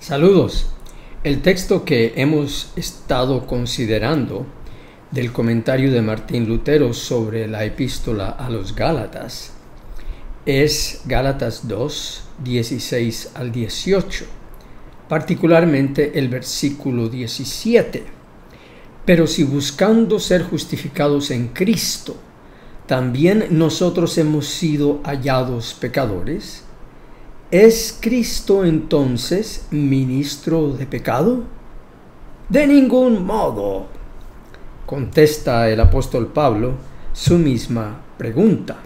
Saludos. El texto que hemos estado considerando del comentario de Martín Lutero sobre la epístola a los Gálatas es Gálatas 2, 16 al 18, particularmente el versículo 17. Pero si buscando ser justificados en Cristo, también nosotros hemos sido hallados pecadores, ¿es Cristo entonces ministro de pecado? De ningún modo, contesta el apóstol Pablo su misma pregunta.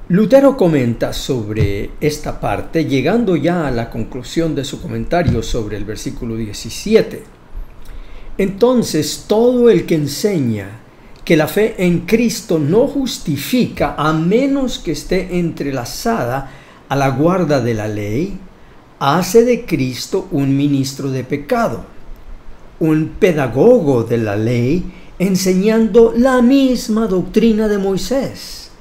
Lutero comenta sobre esta parte, llegando ya a la conclusión de su comentario sobre el versículo 17. Entonces, todo el que enseña que la fe en Cristo no justifica a menos que esté entrelazada a la guarda de la ley, hace de Cristo un ministro de pecado, un pedagogo de la ley, enseñando la misma doctrina de Moisés.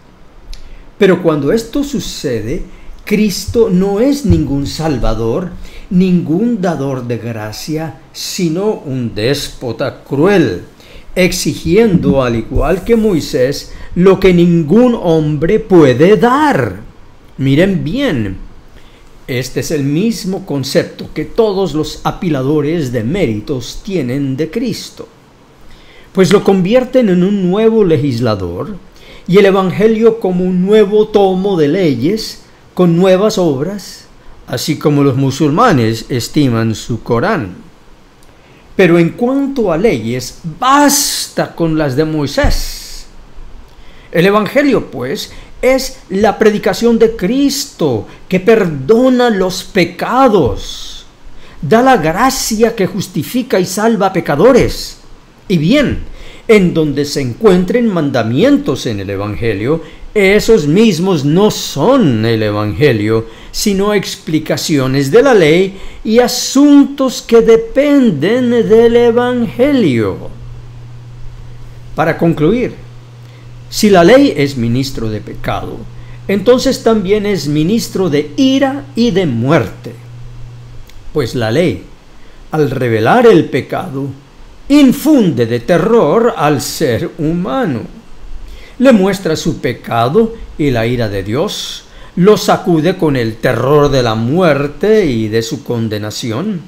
Pero cuando esto sucede, Cristo no es ningún salvador, ningún dador de gracia, sino un déspota cruel, exigiendo, al igual que Moisés, lo que ningún hombre puede dar. Miren bien, este es el mismo concepto que todos los apiladores de méritos tienen de Cristo, pues lo convierten en un nuevo legislador y el Evangelio como un nuevo tomo de leyes con nuevas obras, así como los musulmanes estiman su Corán. Pero en cuanto a leyes, basta con las de Moisés. El Evangelio, pues, es la predicación de Cristo que perdona los pecados, da la gracia que justifica y salva a pecadores. Y bien, en donde se encuentren mandamientos en el Evangelio, esos mismos no son el Evangelio, sino explicaciones de la ley y asuntos que dependen del Evangelio. Para concluir, si la ley es ministro de pecado, entonces también es ministro de ira y de muerte. Pues la ley, al revelar el pecado, infunde de terror al ser humano. Le muestra su pecado y la ira de Dios, lo sacude con el terror de la muerte y de su condenación,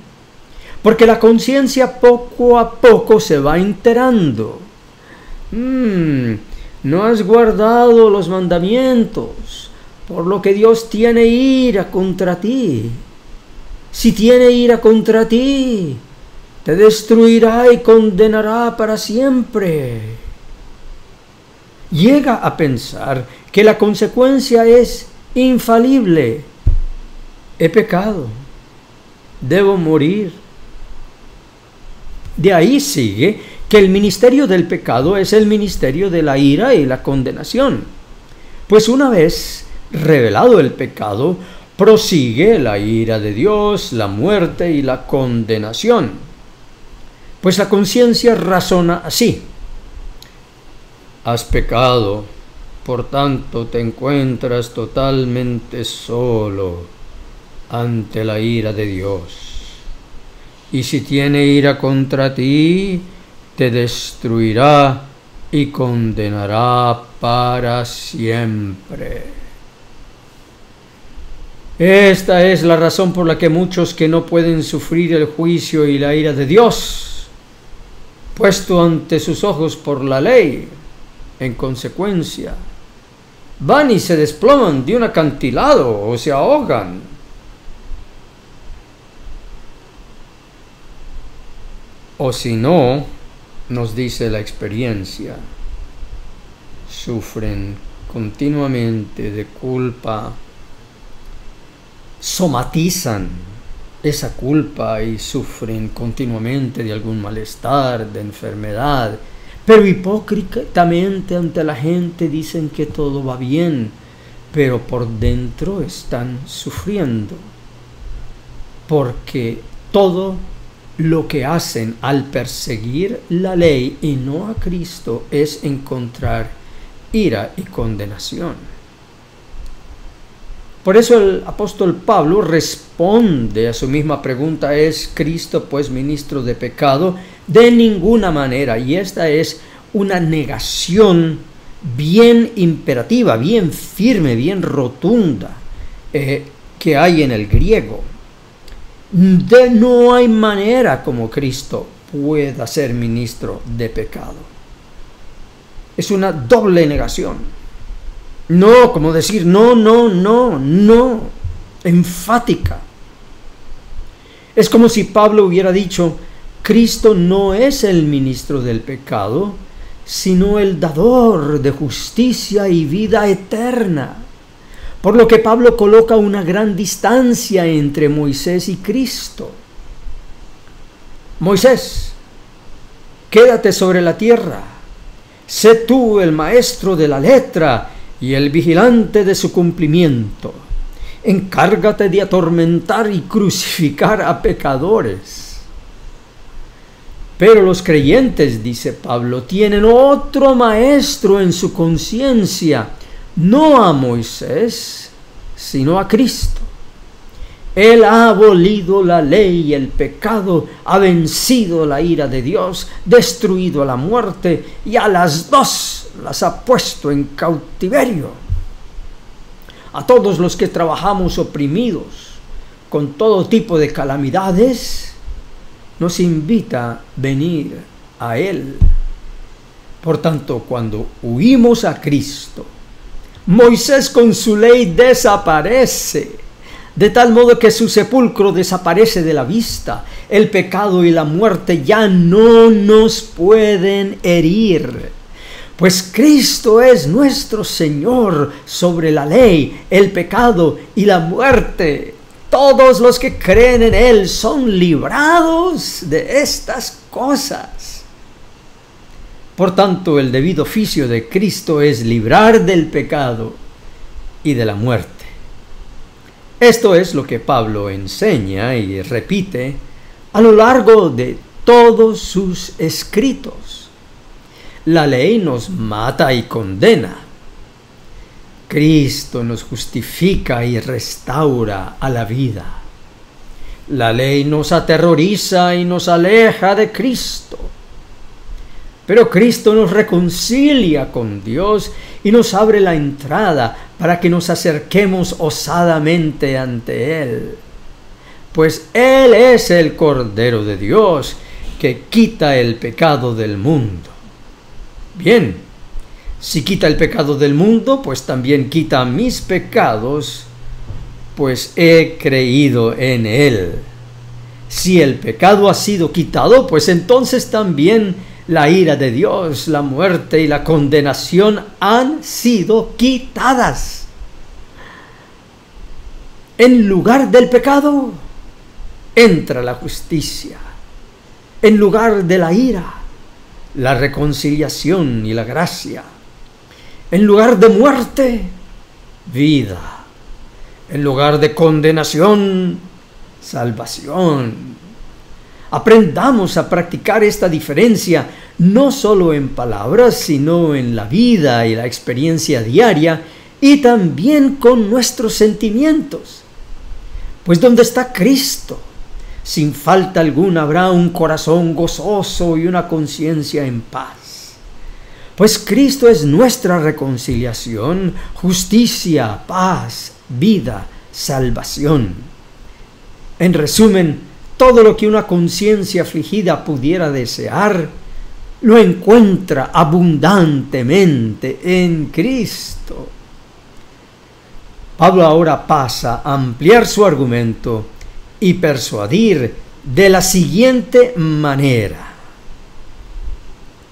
porque la conciencia poco a poco se va enterando. No has guardado los mandamientos, por lo que Dios tiene ira contra ti. Si tiene ira contra ti, te destruirá y condenará para siempre. Llega a pensar que la consecuencia es infalible. He pecado, debo morir. De ahí sigue que el ministerio del pecado es el ministerio de la ira y la condenación. Pues una vez revelado el pecado, prosigue la ira de Dios, la muerte y la condenación. Pues la conciencia razona así: has pecado, por tanto te encuentras totalmente solo ante la ira de Dios. Y si tiene ira contra ti, te destruirá y condenará para siempre. Esta es la razón por la que muchos que no pueden sufrir el juicio y la ira de Dios, puesto ante sus ojos por la ley, en consecuencia, van y se desploman de un acantilado o se ahogan. O si no, nos dice la experiencia, sufren continuamente de culpa, somatizan esa culpa y sufren continuamente de algún malestar, de enfermedad, pero hipócritamente ante la gente dicen que todo va bien, pero por dentro están sufriendo, porque todo lo que hacen al perseguir la ley y no a Cristo es encontrar ira y condenación. Por eso el apóstol Pablo responde a su misma pregunta: ¿es Cristo pues ministro de pecado? De ninguna manera. Y esta es una negación bien imperativa, bien firme, bien rotunda que hay en el griego. No hay manera como Cristo pueda ser ministro de pecado. Es una doble negación. No, como decir no, no, no, no, enfática. Es como si Pablo hubiera dicho: Cristo no es el ministro del pecado, sino el dador de justicia y vida eterna. Por lo que Pablo coloca una gran distancia entre Moisés y Cristo. Moisés, quédate sobre la tierra, sé tú el maestro de la letra y el vigilante de su cumplimiento. Encárgate de atormentar y crucificar a pecadores. Pero los creyentes, dice Pablo, tienen otro maestro en su conciencia, no a Moisés, sino a Cristo. Él ha abolido la ley y el pecado, ha vencido la ira de Dios, destruido la muerte, y a las dos las ha puesto en cautiverio. A todos los que trabajamos oprimidos con todo tipo de calamidades, nos invita a venir a Él. Por tanto, cuando huimos a Cristo, Moisés con su ley desaparece, de tal modo que su sepulcro desaparece de la vista. El pecado y la muerte ya no nos pueden herir, pues Cristo es nuestro Señor sobre la ley, el pecado y la muerte. Todos los que creen en Él son librados de estas cosas. Por tanto, el debido oficio de Cristo es librar del pecado y de la muerte. Esto es lo que Pablo enseña y repite a lo largo de todos sus escritos. La ley nos mata y condena. Cristo nos justifica y restaura a la vida. La ley nos aterroriza y nos aleja de Cristo. Pero Cristo nos reconcilia con Dios y nos abre la entrada para que nos acerquemos osadamente ante Él. Pues Él es el Cordero de Dios que quita el pecado del mundo. Bien, si quita el pecado del mundo, pues también quita mis pecados, pues he creído en Él. Si el pecado ha sido quitado, pues entonces también la ira de Dios, la muerte y la condenación han sido quitadas. En lugar del pecado entra la justicia. En lugar de la ira, la reconciliación y la gracia. En lugar de muerte, vida. En lugar de condenación, salvación. Aprendamos a practicar esta diferencia no solo en palabras, sino en la vida y la experiencia diaria, y también con nuestros sentimientos. Pues donde está Cristo, sin falta alguna habrá un corazón gozoso y una conciencia en paz. Pues Cristo es nuestra reconciliación, justicia, paz, vida, salvación. En resumen, todo lo que una conciencia afligida pudiera desear, lo encuentra abundantemente en Cristo. Pablo ahora pasa a ampliar su argumento y persuadir de la siguiente manera: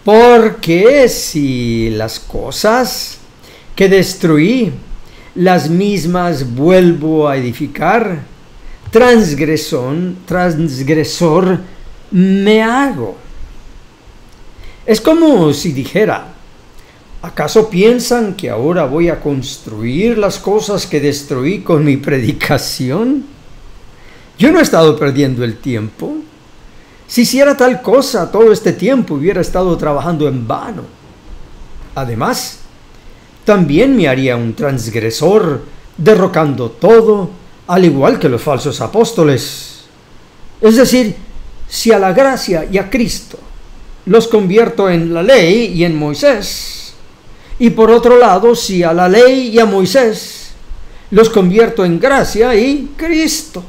porque si las cosas que destruí, las mismas vuelvo a edificar, transgresor me hago. Es como si dijera: ¿acaso piensan que ahora voy a construir las cosas que destruí con mi predicación? Yo no he estado perdiendo el tiempo. Si hiciera tal cosa, todo este tiempo hubiera estado trabajando en vano. Además, también me haría un transgresor derrocando todo, al igual que los falsos apóstoles. Es decir, si a la gracia y a Cristo los convierto en la ley y en Moisés, y por otro lado, si a la ley y a Moisés los convierto en gracia y Cristo,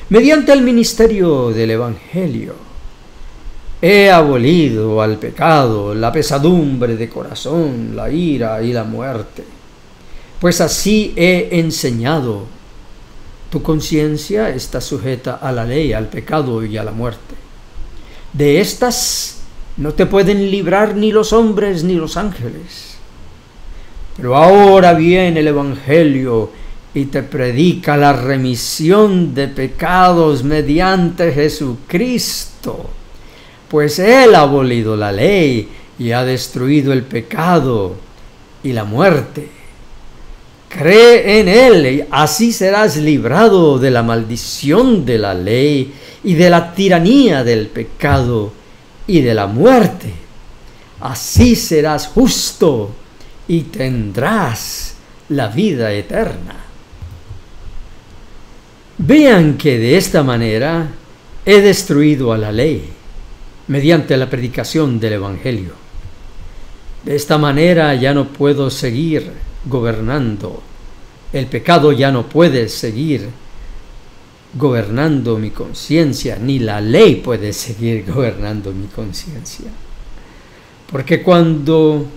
mediante el ministerio del Evangelio, he abolido al pecado, la pesadumbre de corazón, la ira y la muerte, pues así he enseñado. Tu conciencia está sujeta a la ley, al pecado y a la muerte. De estas no te pueden librar ni los hombres ni los ángeles. Pero ahora viene el Evangelio y te predica la remisión de pecados mediante Jesucristo, pues Él ha abolido la ley y ha destruido el pecado y la muerte. Cree en Él y así serás librado de la maldición de la ley y de la tiranía del pecado y de la muerte. Así serás justo y tendrás la vida eterna. Vean que de esta manera he destruido a la ley mediante la predicación del Evangelio. De esta manera ya no puedo seguir gobernando. El pecado ya no puede seguir gobernando mi conciencia, ni la ley puede seguir gobernando mi conciencia. Porque cuando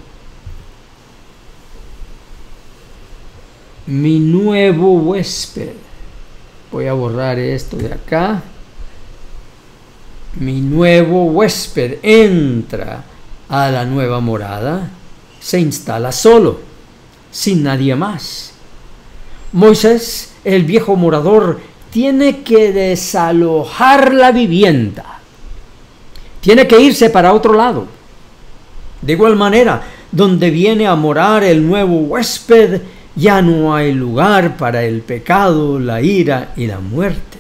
mi nuevo huésped, voy a borrar esto de acá, mi nuevo huésped entra a la nueva morada, se instala solo, sin nadie más. Moisés, el viejo morador, tiene que desalojar la vivienda, tiene que irse para otro lado. De igual manera, donde viene a morar el nuevo huésped, ya no hay lugar para el pecado, la ira y la muerte.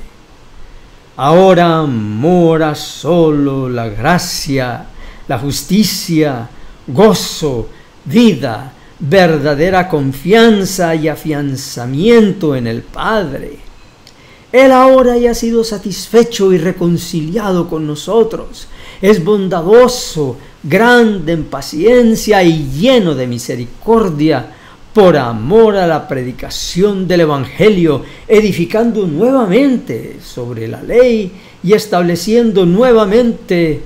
Ahora mora solo la gracia, la justicia, gozo, vida, verdadera confianza y afianzamiento en el Padre. Él ahora ya ha sido satisfecho y reconciliado con nosotros. Es bondadoso, grande en paciencia y lleno de misericordia, por amor a la predicación del Evangelio, edificando nuevamente sobre la ley y estableciendo nuevamente,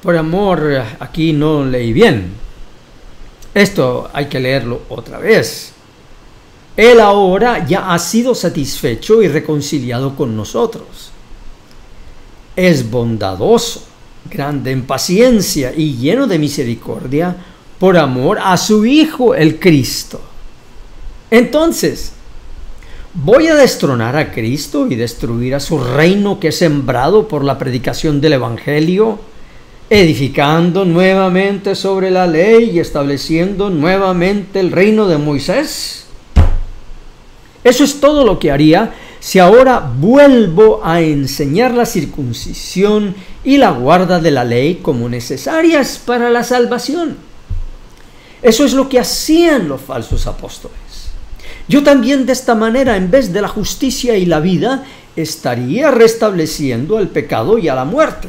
por amor, aquí no leí bien, esto hay que leerlo otra vez. Él ahora ya ha sido satisfecho y reconciliado con nosotros. Es bondadoso, grande en paciencia y lleno de misericordia, por amor a su Hijo, el Cristo. Entonces, ¿voy a destronar a Cristo y destruir a su reino que he sembrado por la predicación del Evangelio, edificando nuevamente sobre la ley y estableciendo nuevamente el reino de Moisés? Eso es todo lo que haría si ahora vuelvo a enseñar la circuncisión y la guarda de la ley como necesarias para la salvación. Eso es lo que hacían los falsos apóstoles. Yo también de esta manera, en vez de la justicia y la vida, estaría restableciendo el pecado y a la muerte.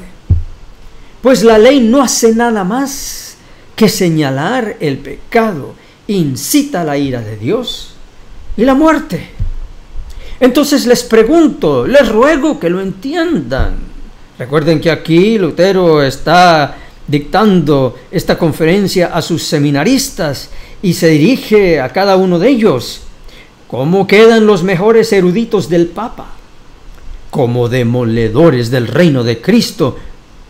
Pues la ley no hace nada más que señalar el pecado, incita la ira de Dios y la muerte. Entonces les pregunto, les ruego que lo entiendan. Recuerden que aquí Lutero está dictando esta conferencia a sus seminaristas y se dirige a cada uno de ellos. ¿Cómo quedan los mejores eruditos del Papa? Como demoledores del reino de Cristo,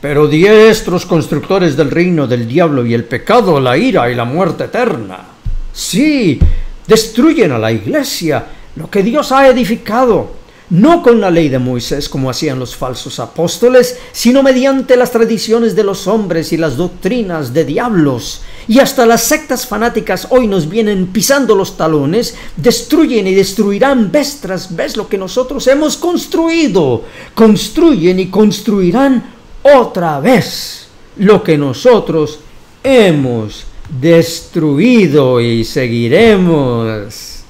pero diestros constructores del reino del diablo y el pecado, la ira y la muerte eterna. Sí, destruyen a la iglesia, lo que Dios ha edificado, no con la ley de Moisés como hacían los falsos apóstoles, sino mediante las tradiciones de los hombres y las doctrinas de diablos. Y hasta las sectas fanáticas hoy nos vienen pisando los talones, destruyen y destruirán vez tras vez lo que nosotros hemos construido. Construyen y construirán otra vez lo que nosotros hemos destruido y seguiremos